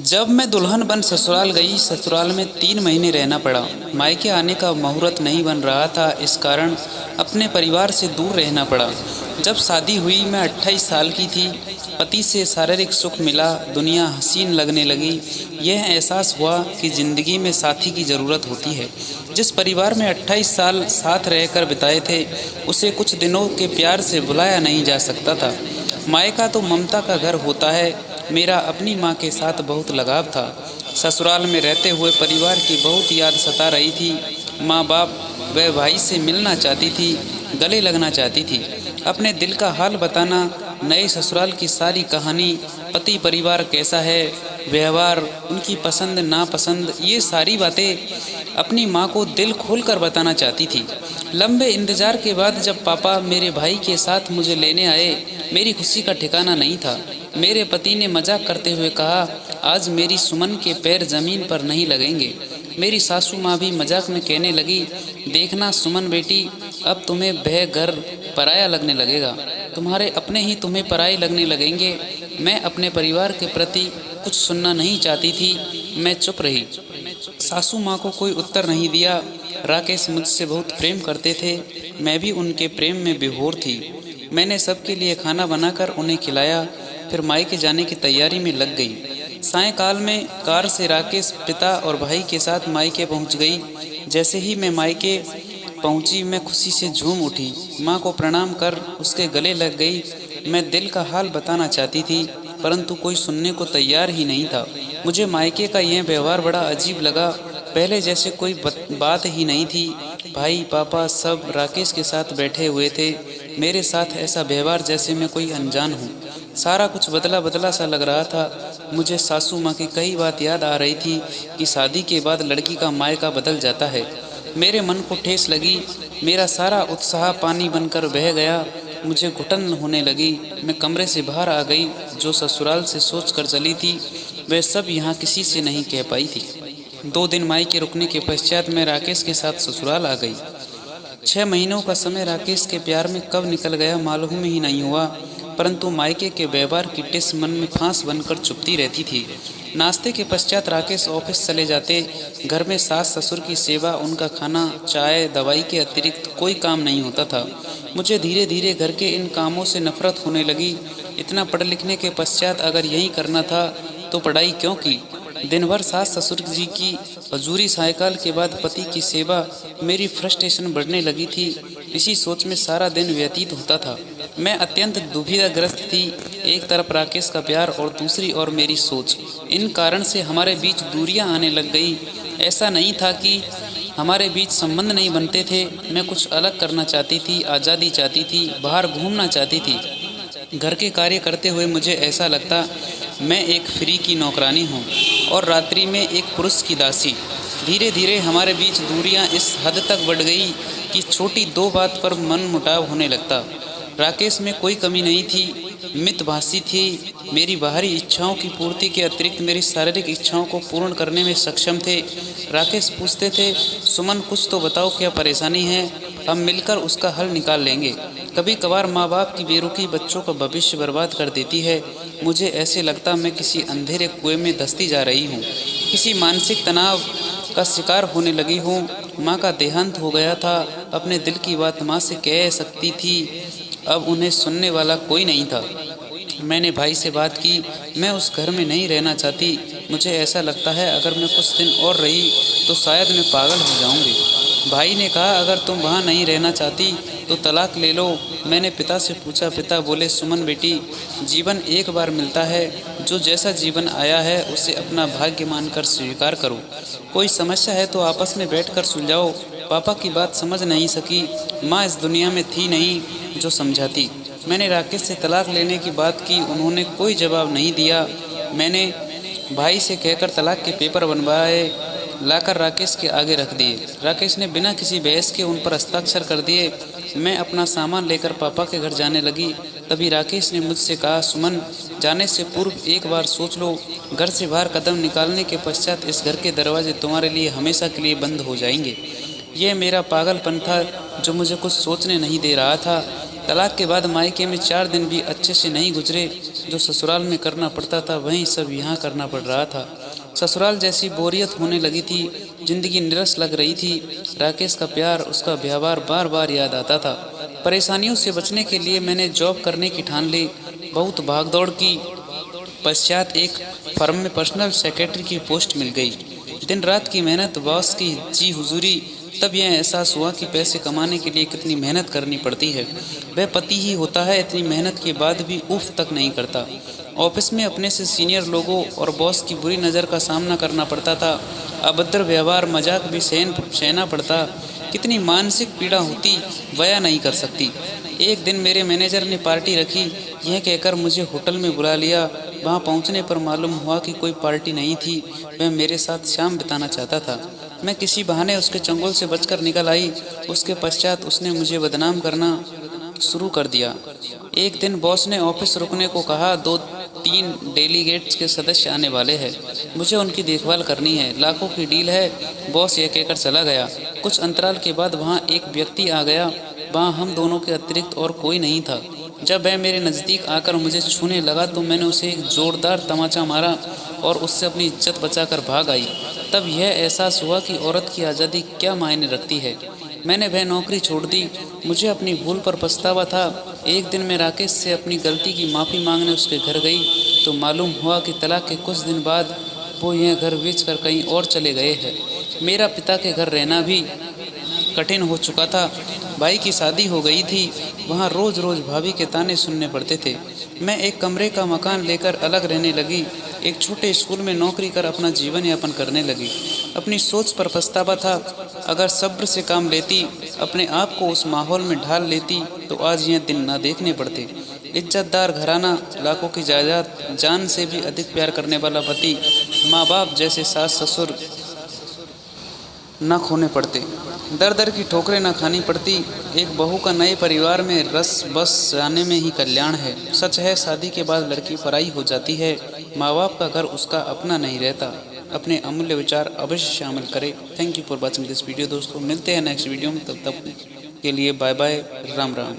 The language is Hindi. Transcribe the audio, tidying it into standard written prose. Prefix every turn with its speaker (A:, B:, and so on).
A: जब मैं दुल्हन बन ससुराल गई, ससुराल में 3 महीने रहना पड़ा। मायके आने का मुहूर्त नहीं बन रहा था, इस कारण अपने परिवार से दूर रहना पड़ा। जब शादी हुई, मैं 28 साल की थी। पति से शारीरिक सुख मिला, दुनिया हसीन लगने लगी। यह एहसास हुआ कि ज़िंदगी में साथी की ज़रूरत होती है। जिस परिवार में 28 साल साथ रहकर बिताए थे, उसे कुछ दिनों के प्यार से भुलाया नहीं जा सकता था। मायका तो ममता का घर होता है। मेरा अपनी माँ के साथ बहुत लगाव था। ससुराल में रहते हुए परिवार की बहुत याद सता रही थी। माँ बाप व भाई से मिलना चाहती थी, गले लगना चाहती थी, अपने दिल का हाल बताना, नए ससुराल की सारी कहानी, पति परिवार कैसा है, व्यवहार, उनकी पसंद नापसंद, ये सारी बातें अपनी माँ को दिल खोलकर बताना चाहती थी। लंबे इंतजार के बाद जब पापा मेरे भाई के साथ मुझे लेने आए, मेरी खुशी का ठिकाना नहीं था। मेरे पति ने मजाक करते हुए कहा, आज मेरी सुमन के पैर जमीन पर नहीं लगेंगे। मेरी सासू माँ भी मजाक में कहने लगी, देखना सुमन बेटी, अब तुम्हें वह घर पराया लगने लगेगा, तुम्हारे अपने ही तुम्हें पराये लगने लगेंगे। मैं अपने परिवार के प्रति कुछ सुनना नहीं चाहती थी। मैं चुप रही। सासू माँ को कोई उत्तर नहीं दिया। राकेश मुझसे बहुत प्रेम करते थे, मैं भी उनके प्रेम में विभोर थी। मैंने सबके लिए खाना बनाकर उन्हें खिलाया, फिर मायके जाने की तैयारी में लग गई। सायंकाल में कार से राकेश पिता और भाई के साथ मायके पहुंच गई। जैसे ही मैं मायके पहुंची, मैं खुशी से झूम उठी। माँ को प्रणाम कर उसके गले लग गई। मैं दिल का हाल बताना चाहती थी, परंतु कोई सुनने को तैयार ही नहीं था। मुझे मायके का यह व्यवहार बड़ा अजीब लगा। पहले जैसे कोई बात ही नहीं थी। भाई पापा सब राकेश के साथ बैठे हुए थे। मेरे साथ ऐसा व्यवहार जैसे मैं कोई अनजान हूँ। सारा कुछ बदला बदला सा लग रहा था। मुझे सासू माँ की कई बात याद आ रही थी कि शादी के बाद लड़की का मायका बदल जाता है। मेरे मन को ठेस लगी। मेरा सारा उत्साह पानी बनकर बह गया। मुझे घुटन होने लगी। मैं कमरे से बाहर आ गई। जो ससुराल से सोच कर चली थी, वह सब यहाँ किसी से नहीं कह पाई थी। 2 दिन मायके रुकने के पश्चात मैं राकेश के साथ ससुराल आ गई। 6 महीनों का समय राकेश के प्यार में कब निकल गया मालूम ही नहीं हुआ, परंतु मायके के व्यवहार की टिस मन में फांस बनकर चुभती रहती थी। नाश्ते के पश्चात राकेश ऑफिस चले जाते। घर में सास ससुर की सेवा, उनका खाना, चाय, दवाई के अतिरिक्त कोई काम नहीं होता था। मुझे धीरे धीरे घर के इन कामों से नफरत होने लगी। इतना पढ़ लिखने के पश्चात अगर यही करना था तो पढ़ाई क्यों की। दिन भर सास ससुर जी की हजूरी, सायकाल के बाद पति की सेवा, मेरी फ्रस्ट्रेशन बढ़ने लगी थी। इसी सोच में सारा दिन व्यतीत होता था। मैं अत्यंत दुविधाग्रस्त थी। एक तरफ राकेश का प्यार और दूसरी ओर मेरी सोच। इन कारण से हमारे बीच दूरियां आने लग गई। ऐसा नहीं था कि हमारे बीच संबंध नहीं बनते थे। मैं कुछ अलग करना चाहती थी, आज़ादी चाहती थी, बाहर घूमना चाहती थी। घर के कार्य करते हुए मुझे ऐसा लगता मैं एक फ्री की नौकरानी हूँ और रात्रि में एक पुरुष की दासी। धीरे धीरे हमारे बीच दूरियां इस हद तक बढ़ गई कि छोटी 2 बात पर मन मुटाव होने लगता। राकेश में कोई कमी नहीं थी, मितभाषी थी। मेरी बाहरी इच्छाओं की पूर्ति के अतिरिक्त मेरी शारीरिक इच्छाओं को पूर्ण करने में सक्षम थे। राकेश पूछते थे, सुमन कुछ तो बताओ, क्या परेशानी है, हम मिलकर उसका हल निकाल लेंगे। कभी कभार माँ बाप की बेरुखी बच्चों का भविष्य बर्बाद कर देती है। मुझे ऐसे लगता मैं किसी अंधेरे कुएं में धंसती जा रही हूँ, किसी मानसिक तनाव का शिकार होने लगी हूँ। माँ का देहांत हो गया था। अपने दिल की बात माँ से कह सकती थी, अब उन्हें सुनने वाला कोई नहीं था। मैंने भाई से बात की। मैं उस घर में नहीं रहना चाहती। मुझे ऐसा लगता है अगर मैं कुछ दिन और रही तो शायद मैं पागल हो जाऊंगी। भाई ने कहा, अगर तुम वहाँ नहीं रहना चाहती तो तलाक ले लो। मैंने पिता से पूछा। पिता बोले, सुमन बेटी, जीवन एक बार मिलता है। जो जैसा जीवन आया है उसे अपना भाग्य मानकर स्वीकार करो। कोई समस्या है तो आपस में बैठकर सुलझाओ। पापा की बात समझ नहीं सकी। माँ इस दुनिया में थी नहीं जो समझाती। मैंने राकेश से तलाक लेने की बात की। उन्होंने कोई जवाब नहीं दिया। मैंने भाई से कहकर तलाक के पेपर बनवाए, लाकर राकेश के आगे रख दिए। राकेश ने बिना किसी बहस के उन पर हस्ताक्षर कर दिए। मैं अपना सामान लेकर पापा के घर जाने लगी। तभी राकेश ने मुझसे कहा, सुमन, जाने से पूर्व एक बार सोच लो। घर से बाहर कदम निकालने के पश्चात इस घर के दरवाजे तुम्हारे लिए हमेशा के लिए बंद हो जाएंगे। यह मेरा पागलपन था जो मुझे कुछ सोचने नहीं दे रहा था। तलाक के बाद मायके में 4 दिन भी अच्छे से नहीं गुजरे। जो ससुराल में करना पड़ता था वहीं सब यहाँ करना पड़ रहा था। ससुराल जैसी बोरियत होने लगी थी, जिंदगी निरस लग रही थी। राकेश का प्यार, उसका व्यवहार बार बार याद आता था। परेशानियों से बचने के लिए मैंने जॉब करने की ठान ली। बहुत भागदौड़ की पश्चात एक फर्म में पर्सनल सेक्रेटरी की पोस्ट मिल गई। दिन रात की मेहनत, बॉस की जी हुजूरी, तब यह एहसास हुआ कि पैसे कमाने के लिए कितनी मेहनत करनी पड़ती है। वह पति ही होता है, इतनी मेहनत के बाद भी उफ तक नहीं करता। ऑफिस में अपने से सीनियर लोगों और बॉस की बुरी नज़र का सामना करना पड़ता था। अभद्र व्यवहार, मजाक भी सहना पड़ता। कितनी मानसिक पीड़ा होती बयां नहीं कर सकती। एक दिन मेरे मैनेजर ने पार्टी रखी, यह कहकर मुझे होटल में बुला लिया। वहां पहुंचने पर मालूम हुआ कि कोई पार्टी नहीं थी, वह मेरे साथ शाम बिताना चाहता था। मैं किसी बहाने उसके चंगुल से बचकर निकल आई। उसके पश्चात उसने मुझे बदनाम करना शुरू कर दिया। एक दिन बॉस ने ऑफिस रुकने को कहा। 2-3 डेलीगेट्स के सदस्य आने वाले हैं, मुझे उनकी देखभाल करनी है, लाखों की डील है, बॉस ये कहकर चला गया। कुछ अंतराल के बाद वहाँ एक व्यक्ति आ गया। वहाँ हम दोनों के अतिरिक्त और कोई नहीं था। जब वह मेरे नज़दीक आकर मुझे छूने लगा तो मैंने उसे एक ज़ोरदार तमाचा मारा और उससे अपनी इज्जत बचाकर भाग आई। तब यह एहसास हुआ कि औरत की आज़ादी क्या मायने रखती है। मैंने वह नौकरी छोड़ दी। मुझे अपनी भूल पर पछतावा था। एक दिन मैं राकेश से अपनी गलती की माफ़ी मांगने उसके घर गई तो मालूम हुआ कि तलाक के कुछ दिन बाद वो यह घर बेचकर कहीं और चले गए हैं। मेरा पिता के घर रहना भी कठिन हो चुका था। भाई की शादी हो गई थी। वहाँ रोज़ रोज़ भाभी के ताने सुनने पड़ते थे। मैं एक कमरे का मकान लेकर अलग रहने लगी। एक छोटे स्कूल में नौकरी कर अपना जीवन यापन करने लगी। अपनी सोच पर पछतावा था। अगर सब्र से काम लेती, अपने आप को उस माहौल में ढाल लेती तो आज यह दिन ना देखने पड़ते। इज्जतदार घराना, लाखों की जायदाद, जान से भी अधिक प्यार करने वाला पति, माँ बाप जैसे सास ससुर न खोने पड़ते, दर दर की ठोकरें न खानी पड़ती। एक बहू का नए परिवार में रस बस जाने में ही कल्याण है। सच है, शादी के बाद लड़की पराई हो जाती है। माँ बाप का घर उसका अपना नहीं रहता। अपने अमूल्य विचार अवश्य शामिल करें। Thank you for watching this video दोस्तों। मिलते हैं नेक्स्ट वीडियो में, तब तक के लिए बाय बाय, राम राम।